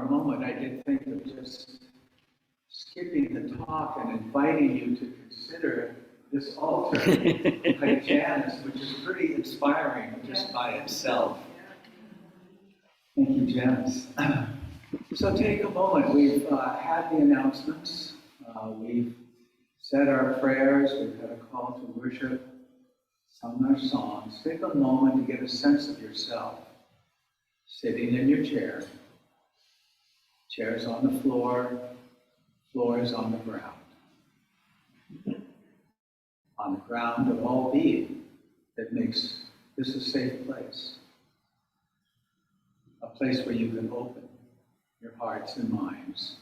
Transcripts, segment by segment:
a moment, I did think of just skipping the talk and inviting you to consider this altar by Janice, which is pretty inspiring just by itself. Thank you, Janice. So take a moment. We've had the announcements. We've said our prayers. We've had a call to worship, sung our songs. Take a moment to get a sense of yourself. Sitting in your chair. Chair's on the floor. Floor is on the ground. On the ground of all being that makes this a safe place. A place where you can open your hearts and minds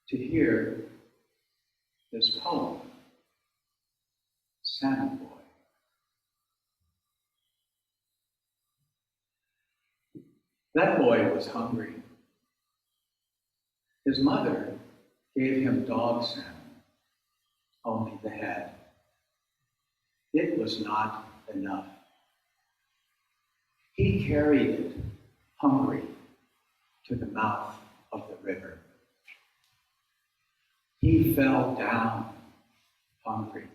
to hear this poem, Salmon Boy. That boy was hungry. His mother gave him dog salmon, only the head. It was not enough. He carried it, hungry, to the mouth of the river. He fell down, hungry.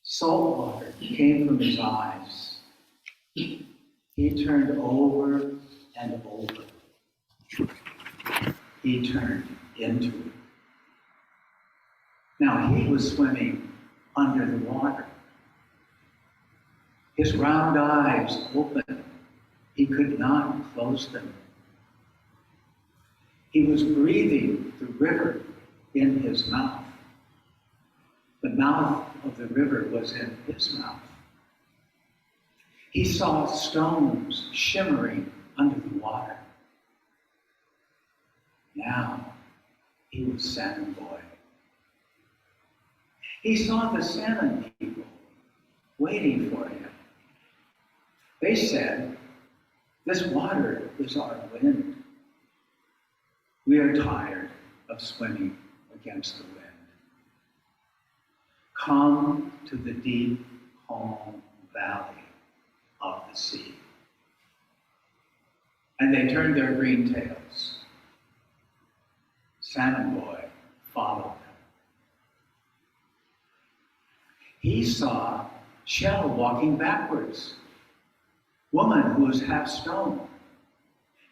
Salt water came from his eyes. He turned over and over. He turned into it. Now he was swimming under the water. His round eyes open. He could not close them. He was breathing the river in his mouth. The mouth of the river was in his mouth. He saw stones shimmering under the water. Now he was Salmon Boy. He saw the salmon people waiting for him. They said, "This water is our wind. We are tired of swimming against the wind. Come to the deep, calm valley of the sea." And they turned their green tails. Salmon Boy followed them. He saw Shell walking backwards, woman who was half stone.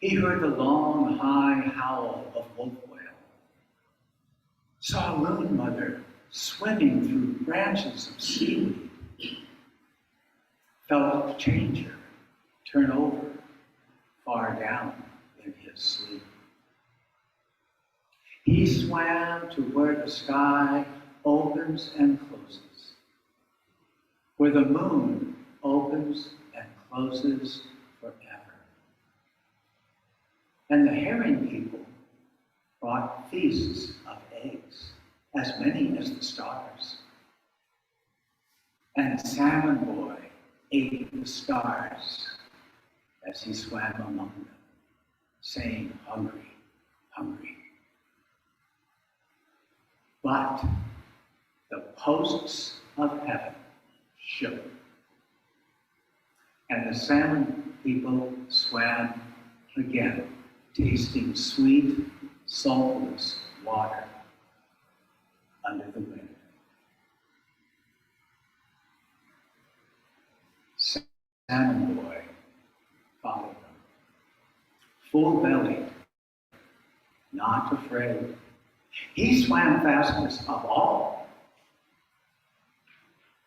He heard the long, high howl of wolf whale. Saw Loon Mother swimming through branches of seaweed. Felt Changer turn over far down in his sleep. He swam to where the sky opens and closes, where the moon opens and closes forever. And the herring people brought feasts of eggs, as many as the stars. And Salmon Boy ate the stars as he swam among them, saying, "Hungry, hungry." But the posts of heaven shook, and the salmon people swam again, tasting sweet, saltless water under the wind. Salmon Boy followed them, full-bellied, not afraid. He swam fastest of all.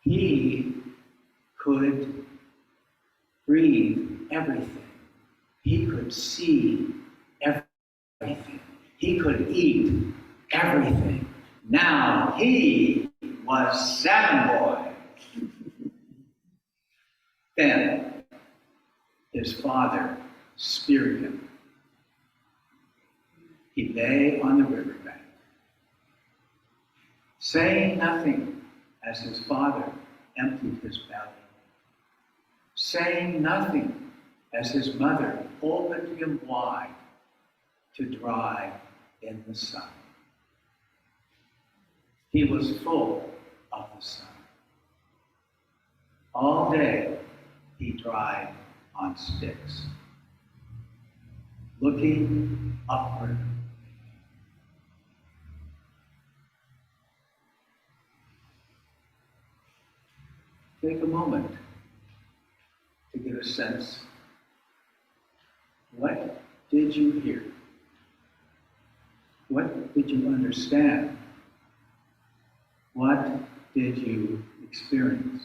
He could breathe everything. He could see everything. He could eat everything. Now he was Salmon Boy. Then his father speared him. He lay on the riverbank, saying nothing as his father emptied his belly, saying nothing as his mother opened him wide to dry in the sun. He was full of the sun. All day he dried on sticks. looking upward. Take a moment to get a sense. What did you hear? What did you understand? What did you experience?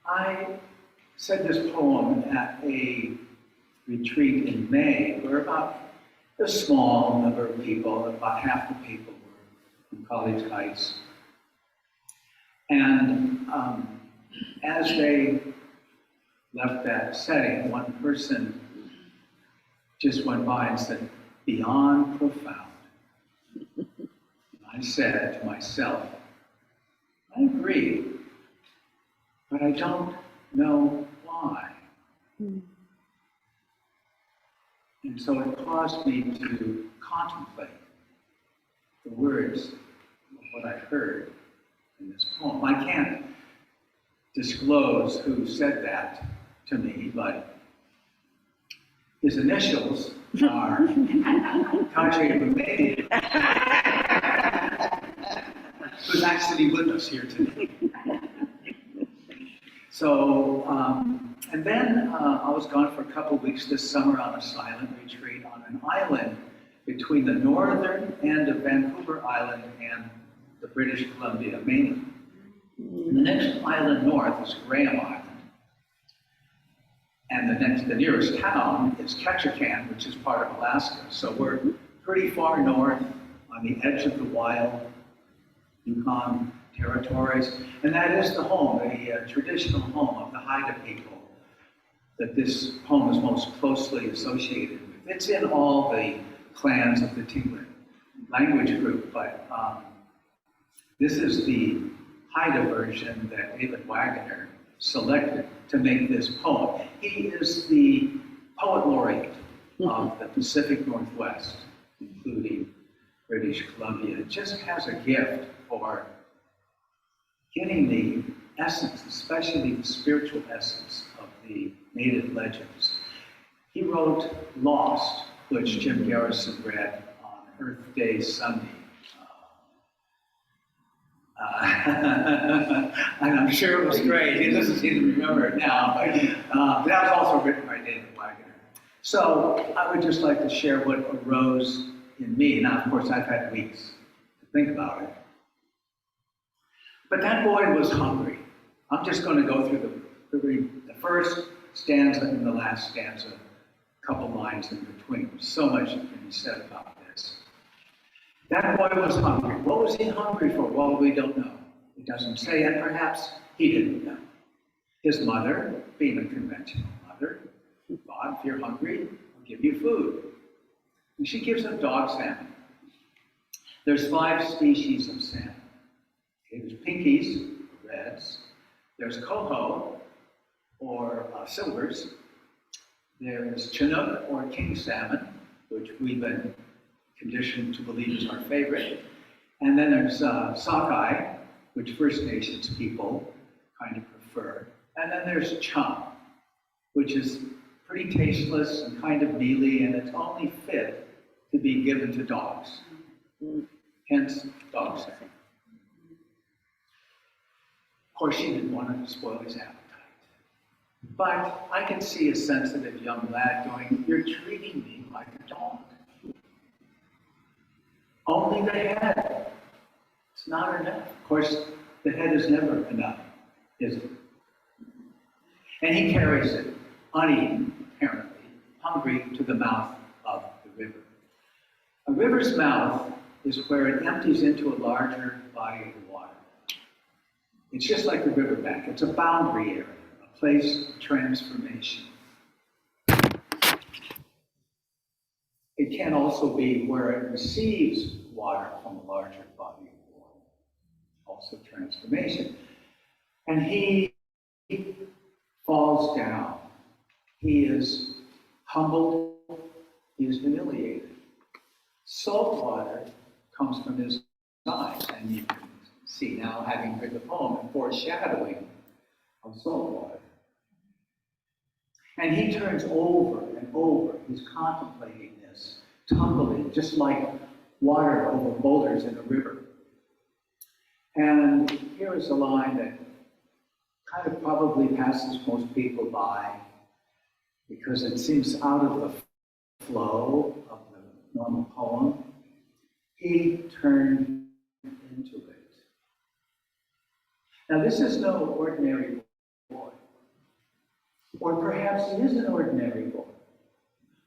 I said this poem at a retreat in May where about a small number of people, about half the people were from College Heights. And as they left that setting, one person just went by and said, "Beyond profound." And I said to myself, I agree, but I don't know why. And so it caused me to contemplate the words of what I heard in this poem. I can't disclose who said that to me, but his initials are Kache Bumedi, who's actually with us here today. So, and then I was gone for a couple of weeks this summer on a silent retreat on an island between the northern end of Vancouver Island and the British Columbia mainland. And the next island north is Graham Island. And the nearest town is Ketchikan, which is part of Alaska. So we're pretty far north on the edge of the wild Yukon territories. And that is the home, the traditional home of the Haida people that this poem is most closely associated with. It's in all the clans of the Tlingit language group, but this is the Haida version that David Wagner selected to make this poem. He is the poet laureate of the Pacific Northwest, including British Columbia. It just has a gift for getting the essence, especially the spiritual essence of the native legends. He wrote Lost, which Jim Garrison read on Earth Day Sunday. And I'm sure it was great. He doesn't seem to remember it now, but that was also written by David Wagner. So I would just like to share what arose in me. Now, of course, I've had weeks to think about it. But that boy was hungry. I'm just going to go through the first stanza and the last stanza, a couple lines in between. So much can be said about this. That boy was hungry. What was he hungry for? Well, we don't know. It doesn't say, and perhaps he didn't know. His mother, being a conventional mother, thought, if you're hungry, I'll give you food. And she gives him dog salmon. There's 5 species of salmon. Okay, there's pinkies, reds. There's coho, or silvers. There's chinook, or king salmon, which we've been conditioned to believe is our favorite. And then there's sockeye, which First Nations people kind of prefer. And then there's chum, which is pretty tasteless and kind of mealy, and it's only fit to be given to dogs. Hence, dog salmon. Of course, she didn't want to spoil his appetite. But I could see a sensitive young lad going, "You're treating me like a dog." Only the head. It's not enough. Of course, the head is never enough, is it? And he carries it, uneaten, apparently, hungry, to the mouth of the river. A river's mouth is where it empties into a larger body of water. It's just like the riverbank. It's a boundary area, a place of transformation. It can also be where it receives water from a larger body of water, also transformation. And he falls down. He is humbled. He is humiliated. Salt water comes from his eyes, and you can see now, having read the poem, a foreshadowing of salt water. And he turns over and over. He's contemplating this, tumbling, just like water over boulders in a river. And here is a line that kind of probably passes most people by because it seems out of the flow of the normal poem. He turned into it. Now, this is no ordinary boy. Or perhaps he is an ordinary boy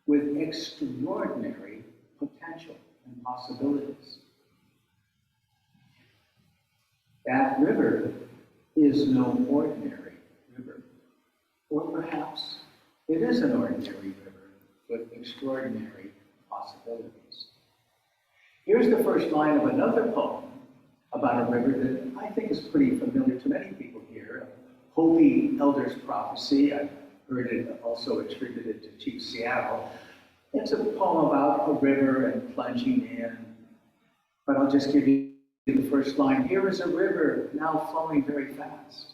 with extraordinary potential and possibilities. That river is no ordinary river. Or perhaps it is an ordinary river with extraordinary possibilities. Here's the first line of another poem about a river that I think is pretty familiar to many people here. Hopi Elder's Prophecy. I've heard it also attributed to Chief Seattle. It's a poem about a river and plunging in. But I'll just give you the first line. Here is a river now flowing very fast.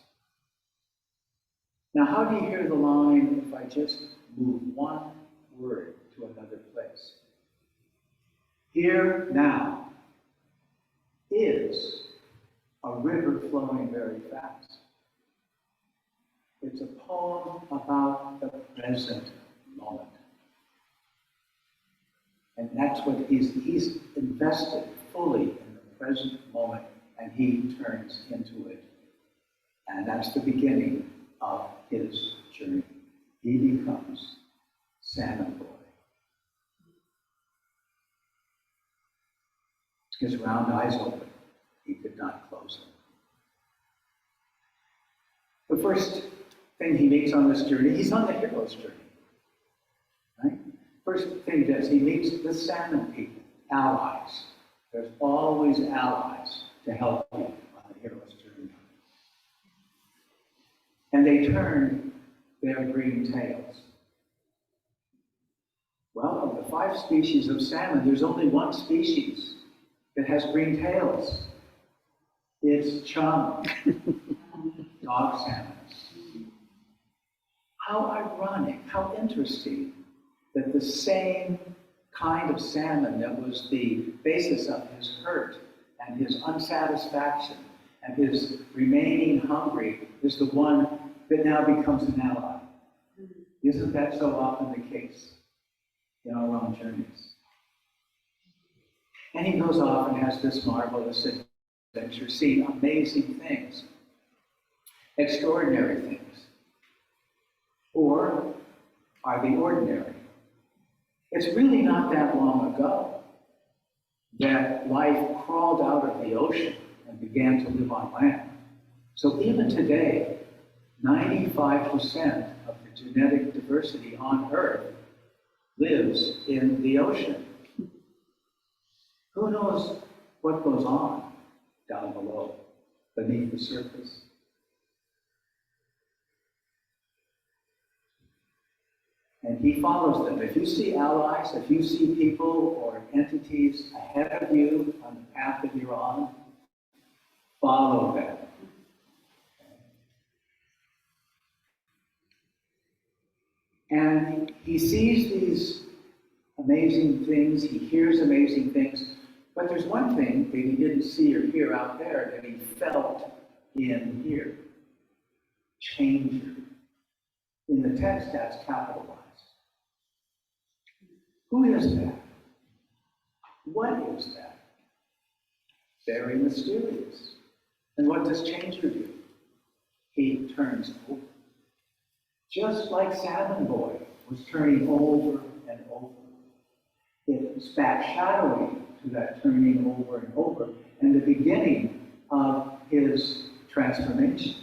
Now, how do you hear the line if I just move one word to another place? Here now is a river flowing very fast. It's a poem about the present moment. And that's what he's invested fully in the present moment, and he turns into it. And that's the beginning of his journey. He becomes Salmon Boy. His round eyes open. He could not close them. The first thing he meets on this journey, he's on the hero's journey. Right? First thing he does, he meets the salmon people, allies. There's always allies to help you on the hero's journey. And they turn their green tails. Well, of the 5 species of salmon, there's only one species that has green tails. It's chum, dog salmon. How ironic, how interesting that the same kind of salmon that was the basis of his hurt and his unsatisfaction and his remaining hungry is the one that now becomes an ally. Isn't that so often the case in our own journeys? And he goes off and has this marvelous adventure, seeing amazing things, extraordinary things. Or are they ordinary? It's really not that long ago that life crawled out of the ocean and began to live on land. So even today, 95% of the genetic diversity on Earth lives in the ocean. Who knows what goes on down below, beneath the surface? And he follows them. If you see allies, if you see people or entities ahead of you on the path that you're on, follow them. And he sees these amazing things, he hears amazing things, but there's one thing that he didn't see or hear out there that he felt in here. Changer. In the text, that's capitalized. Who is that? What is that? Very mysterious. And what does Changer do? He turns over. Just like Salmon Boy was turning over and over. It's foreshadowing to that turning over and over and the beginning of his transformation.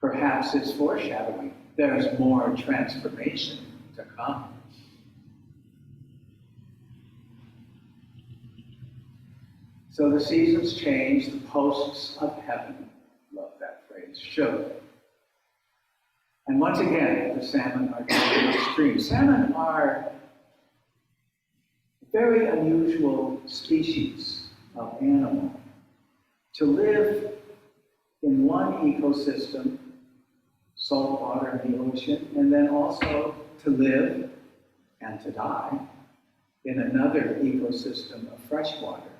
Perhaps it's foreshadowing. There's more transformation to come. So the seasons change, the posts of heaven, love that phrase, show. And once again, the salmon are going upstream. Salmon are a very unusual species of animal. To live in one ecosystem salt water in the ocean, and then also to live and to die in another ecosystem of fresh water.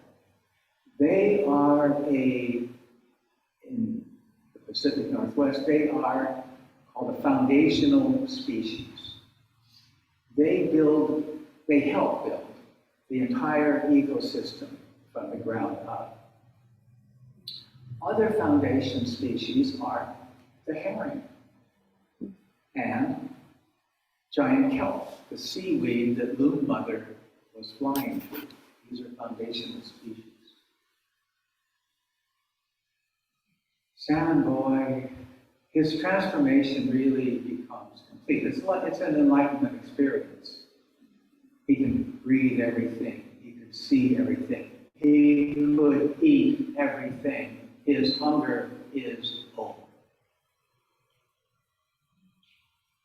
They are in the Pacific Northwest, they are called a foundational species. They help build the entire ecosystem from the ground up. Other foundation species are the herring and giant kelp, the seaweed that Loon Mother was flying to. These are foundational species. Salmon Boy, his transformation really becomes complete. It's an enlightenment experience. He can breathe everything. He could see everything. He could eat everything. His hunger is over.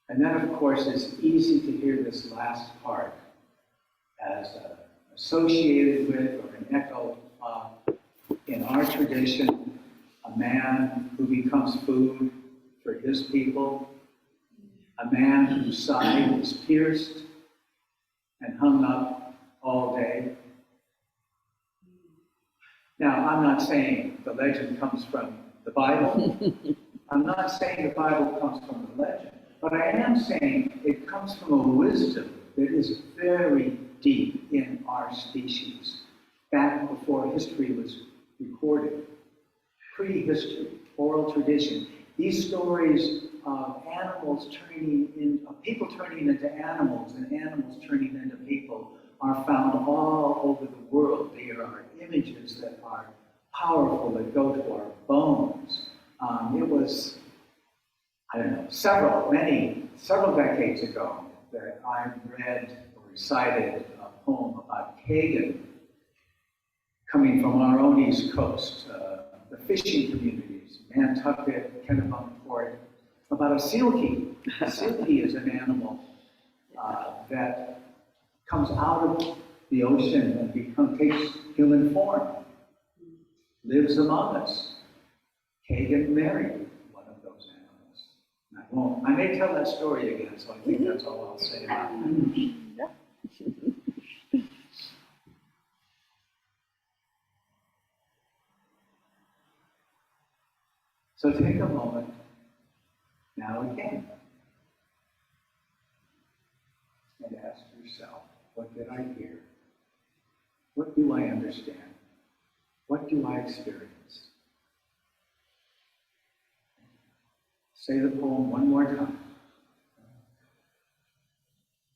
And then, of course, it's easy to hear this last part as associated with or an echo in our tradition, a man who becomes food for his people, a man whose side is pierced and hung up all day. Now, I'm not saying the legend comes from the Bible. I'm not saying the Bible comes from the legend. But I am saying it comes from a wisdom that is very deep in our species, back before history was recorded, prehistory, oral tradition. These stories of people turning into animals and animals turning into people are found all over the world. They are images that are powerful, that go to our bones. It was, I don't know, several decades ago that I read or recited a poem about Kagan coming from our own East Coast, the fishing communities, Nantucket, Kennebunkport, about a silkie. A silkie is an animal that comes out of the ocean and takes human form, lives among us. Kagan married one of those animals. I may tell that story again, so I think that's all I'll say about that. So take a moment now again and ask yourself, what did I hear? What do I understand? What do I experience? Say the poem one more time.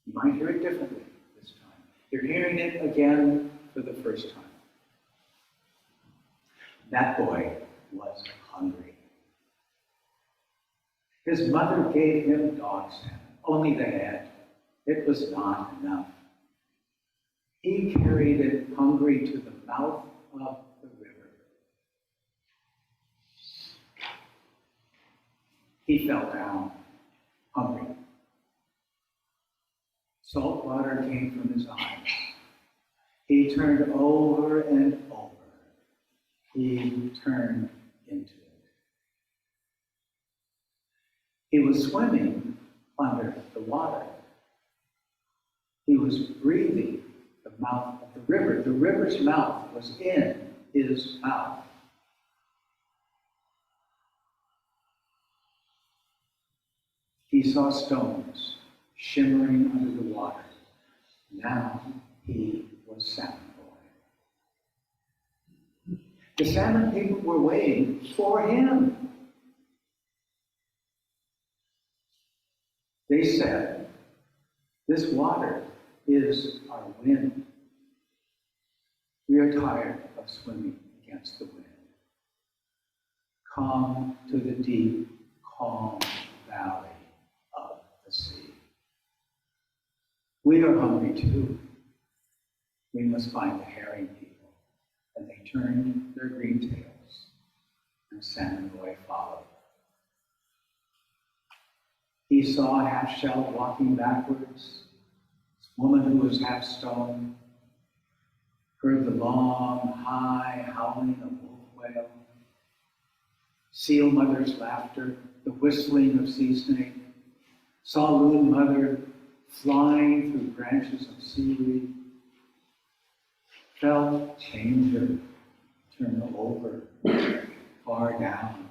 You might hear it differently this time. You're hearing it again for the first time. That boy was hungry. His mother gave him dog salmon, only the head. It was not enough. He carried it hungry to the mouth of the river. He fell down, hungry. Salt water came from his eyes. He turned over and over. He turned into it. He was swimming under the water. He was breathing the mouth of the river. The river's mouth was in his mouth. He saw stones shimmering under the water. Now he was Salmon Boy. The salmon people were waiting for him. They said, "This water is our wind. We are tired of swimming against the wind. Come to the deep, calm valley of the sea. We are hungry too. We must find the herring people." And they turned their green tails, and Salmon Boy followed. He saw a half-shell walking backwards, this woman who was half-stone, heard the long, high howling of wolf whale, seal mother's laughter, the whistling of sea snake, saw loon mother flying through branches of seaweed, felt changer turn over far down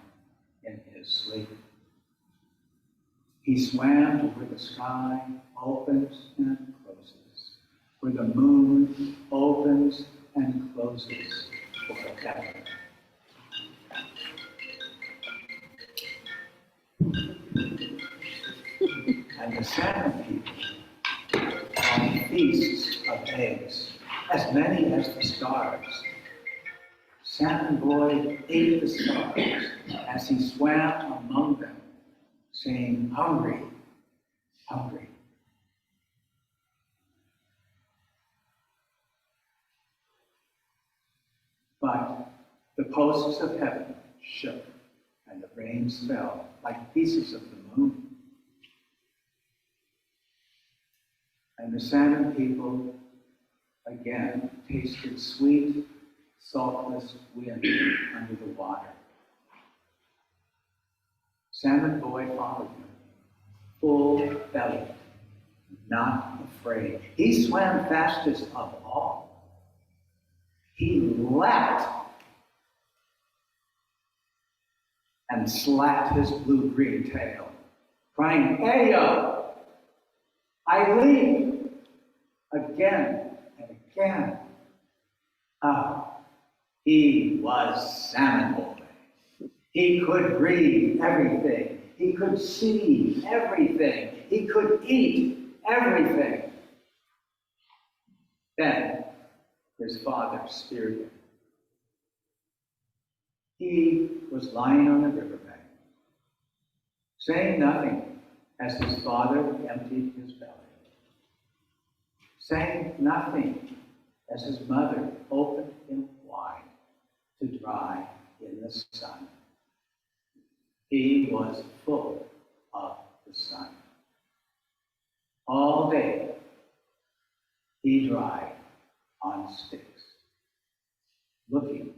in his sleep. He swam to where the sky opens and closes, where the moon opens and closes forever. And the salmon people on feasts of eggs, as many as the stars. Salmon Boy ate the stars as he swam among them, saying, hungry, hungry. But the posts of heaven shook, and the rains fell like pieces of the moon. And the salmon people again tasted sweet, saltless wind under the water. Salmon Boy followed him, full-bellied, not afraid. He swam fastest of all. He leapt and slapped his blue-green tail, crying, "Ayo! I leap!" again and again. Ah, he was Salmon Boy. He could breathe everything. He could see everything. He could eat everything. Then his father speared him. He was lying on the riverbank, saying nothing as his father emptied his belly, saying nothing as his mother opened him wide to dry in the sun. He was full of the sun. All day he dried on sticks, looking